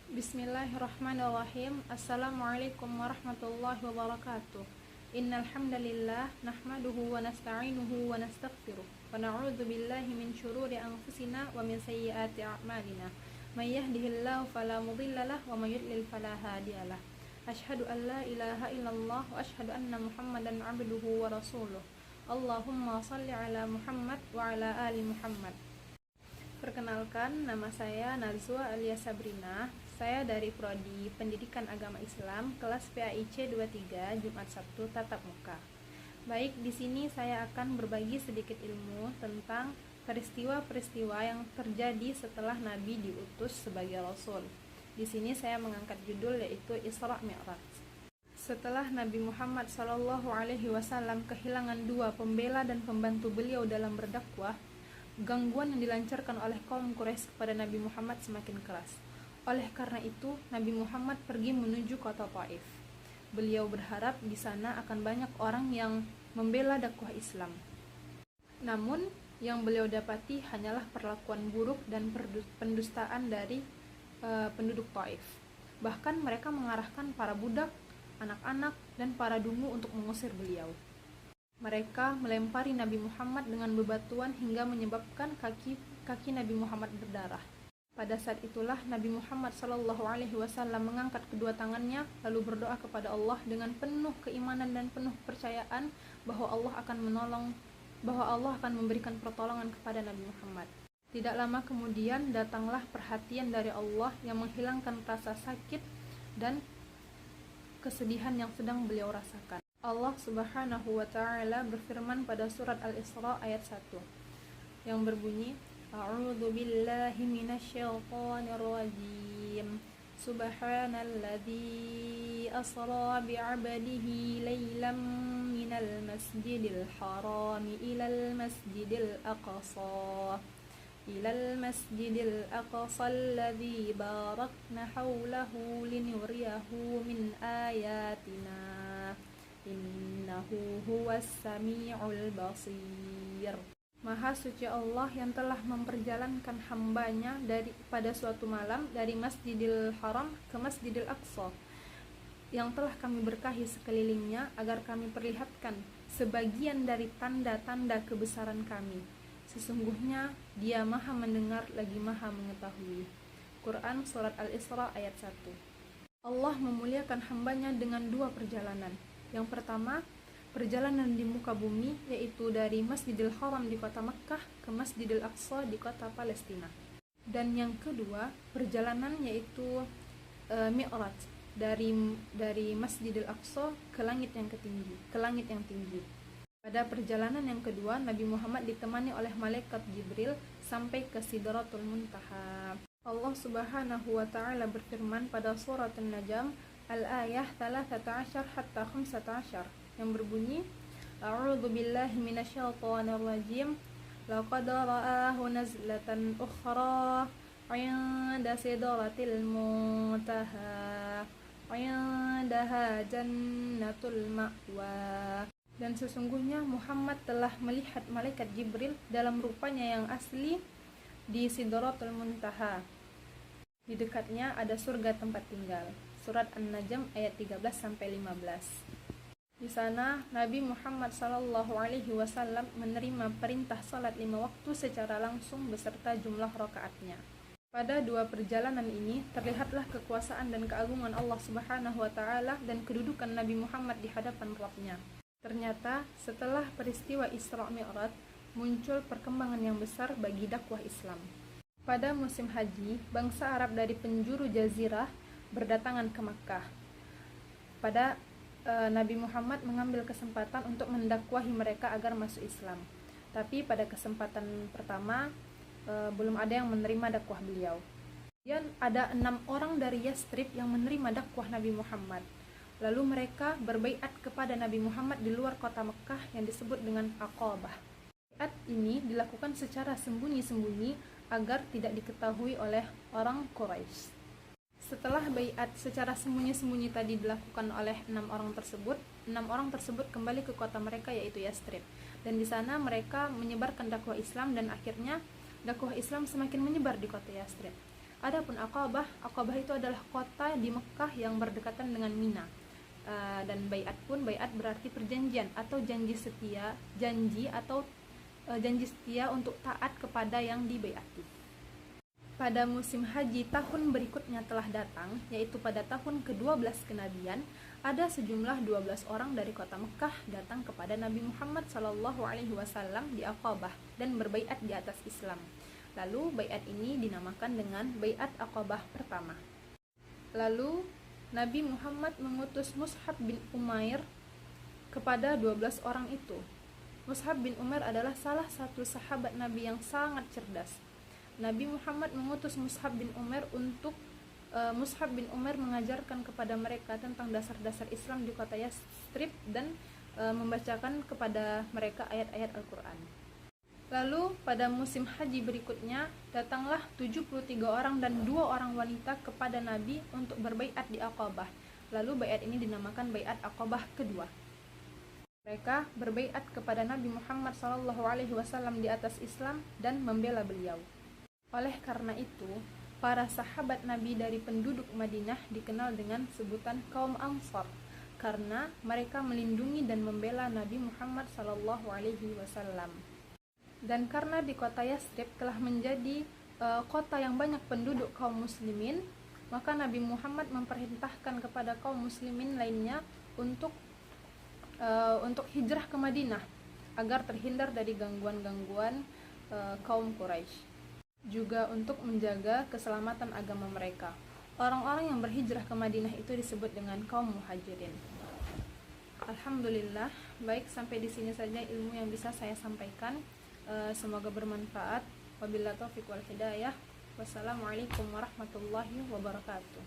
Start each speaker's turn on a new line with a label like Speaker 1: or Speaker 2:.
Speaker 1: Bismillahirrahmanirrahim. Assalamualaikum warahmatullahi wabarakatuh. Innal hamdalillah nahmaduhu wa nasta'inuhu wa nastaghfiruh wa na'udzu billahi min syururi anfusina wa min sayyiati a'malina. May yahdihillahu fala mudilla lahu wa may yudlil fala hadiyalah. Asyhadu an la ilaha illallah wa asyhadu anna Muhammadan 'abduhu wa rasuluh. Allahumma shalli ala Muhammad wa ala ali Muhammad. Perkenalkan, nama saya Nazwa alias Sabrina. Saya dari Prodi Pendidikan Agama Islam kelas PAIC 23 Jumat Sabtu tatap muka. Baik, di sini saya akan berbagi sedikit ilmu tentang peristiwa-peristiwa yang terjadi setelah Nabi diutus sebagai Rasul. Di sini saya mengangkat judul yaitu Isra Mi'raj. Setelah Nabi Muhammad SAW kehilangan dua pembela dan pembantu beliau dalam berdakwah, gangguan yang dilancarkan oleh kaum Quraisy kepada Nabi Muhammad semakin keras. Oleh karena itu, Nabi Muhammad pergi menuju kota Taif. Beliau berharap di sana akan banyak orang yang membela dakwah Islam. Namun, yang beliau dapati hanyalah perlakuan buruk dan pendustaan dari penduduk Taif. Bahkan mereka mengarahkan para budak, anak-anak, dan para dungu untuk mengusir beliau. Mereka melempari Nabi Muhammad dengan bebatuan hingga menyebabkan kaki Nabi Muhammad berdarah. Pada saat itulah Nabi Muhammad SAW mengangkat kedua tangannya lalu berdoa kepada Allah dengan penuh keimanan dan penuh kepercayaan bahwa Allah akan memberikan pertolongan kepada Nabi Muhammad. Tidak lama kemudian datanglah perhatian dari Allah yang menghilangkan rasa sakit dan kesedihan yang sedang beliau rasakan. Allah Subhanahu wa Ta'ala berfirman pada surat Al-Isra ayat 1 yang berbunyi, A'udzu billahi minasyaitonir rajim. Subhanalladzi asra bi'abdihi lailan minal masjidil haram ilal masjidil aqsa alladzi barakna hawlahu linuriyahu min ayatina innahu huwas sami'ul basir. Maha suci Allah yang telah memperjalankan hambanya pada suatu malam dari Masjidil Haram ke Masjidil Aqsa yang telah kami berkahi sekelilingnya agar kami perlihatkan sebagian dari tanda-tanda kebesaran kami. Sesungguhnya Dia Maha mendengar lagi Maha mengetahui. Quran Surat Al-Isra ayat 1. Allah memuliakan hambanya dengan dua perjalanan. Yang pertama, perjalanan di muka bumi, yaitu dari Masjidil Haram di kota Mekkah ke Masjidil Aqsa di kota Palestina. Dan yang kedua, perjalanan yaitu Mi'raj dari Masjidil Aqsa ke langit yang tinggi. Pada perjalanan yang kedua, Nabi Muhammad ditemani oleh malaikat Jibril sampai ke Sidratul Muntaha. Allah Subhanahu wa Ta'ala berfirman pada surat An-Najm Al-ayah 13 hatta 15 yang berbunyi, A'udzu billahi minasyaitonir rajim. Laqad ra'ahu nazlatan ukhra 'inda sidratil muntaha 'indaha jannatul ma'wa. Dan sesungguhnya Muhammad telah melihat malaikat Jibril dalam rupanya yang asli di Sidratul Muntaha. Di dekatnya ada surga tempat tinggal. Surat An-Najm ayat 13-15. Di sana Nabi Muhammad SAW menerima perintah salat 5 waktu secara langsung beserta jumlah rakaatnya. Pada dua perjalanan ini terlihatlah kekuasaan dan keagungan Allah Subhanahu wa Ta'ala dan kedudukan Nabi Muhammad di hadapan Rabb-Nya. Ternyata setelah peristiwa Isra Mi'raj muncul perkembangan yang besar bagi dakwah Islam. Pada musim haji, bangsa Arab dari penjuru jazirah berdatangan ke Makkah. Nabi Muhammad mengambil kesempatan untuk mendakwahi mereka agar masuk Islam. Tapi pada kesempatan pertama belum ada yang menerima dakwah beliau. Dan ada 6 orang dari Yastrib yang menerima dakwah Nabi Muhammad. Lalu mereka berbaiat kepada Nabi Muhammad di luar kota Mekkah yang disebut dengan Aqabah. Baiat ini dilakukan secara sembunyi-sembunyi agar tidak diketahui oleh orang Quraisy. Setelah baiat secara sembunyi-sembunyi tadi dilakukan oleh 6 orang tersebut kembali ke kota mereka yaitu Yastrib. Dan di sana mereka menyebarkan dakwah Islam dan akhirnya dakwah Islam semakin menyebar di kota Yastrib. Adapun Aqabah, Aqabah itu adalah kota di Mekah yang berdekatan dengan Mina. Dan baiat pun, baiat berarti perjanjian atau janji setia, janji setia untuk taat kepada yang dibaiati. Pada musim haji tahun berikutnya telah datang, yaitu pada tahun ke-12 kenabian, ada sejumlah 12 orang dari kota Mekah datang kepada Nabi Muhammad SAW di Aqabah dan berbaiat di atas Islam. Lalu baiat ini dinamakan dengan baiat Aqabah pertama. Lalu Nabi Muhammad mengutus Mus'hab bin Umair kepada 12 orang itu. Mus'hab bin Umair adalah salah satu sahabat Nabi yang sangat cerdas. Nabi Muhammad mengutus Mus'hab bin Umair untuk Mus'hab bin Umair mengajarkan kepada mereka tentang dasar-dasar Islam di kota Yastrib dan membacakan kepada mereka ayat-ayat Al-Quran. Lalu pada musim haji berikutnya datanglah 73 orang dan 2 orang wanita kepada Nabi untuk berbaiat di Aqabah. Lalu baiat ini dinamakan baiat Aqabah kedua. Mereka berbaiat kepada Nabi Muhammad SAW di atas Islam dan membela beliau. Oleh karena itu, para sahabat Nabi dari penduduk Madinah dikenal dengan sebutan kaum Ansar karena mereka melindungi dan membela Nabi Muhammad SAW. Dan karena di kota Yastrib telah menjadi kota yang banyak penduduk kaum muslimin, maka Nabi Muhammad memerintahkan kepada kaum muslimin lainnya untuk hijrah ke Madinah agar terhindar dari gangguan-gangguan kaum Quraisy, juga untuk menjaga keselamatan agama mereka. Orang-orang yang berhijrah ke Madinah itu disebut dengan kaum muhajirin. Alhamdulillah, baik, sampai di sini saja ilmu yang bisa saya sampaikan. Semoga bermanfaat. Wabillahi taufiq wal hidayah. Wassalamualaikum warahmatullahi wabarakatuh.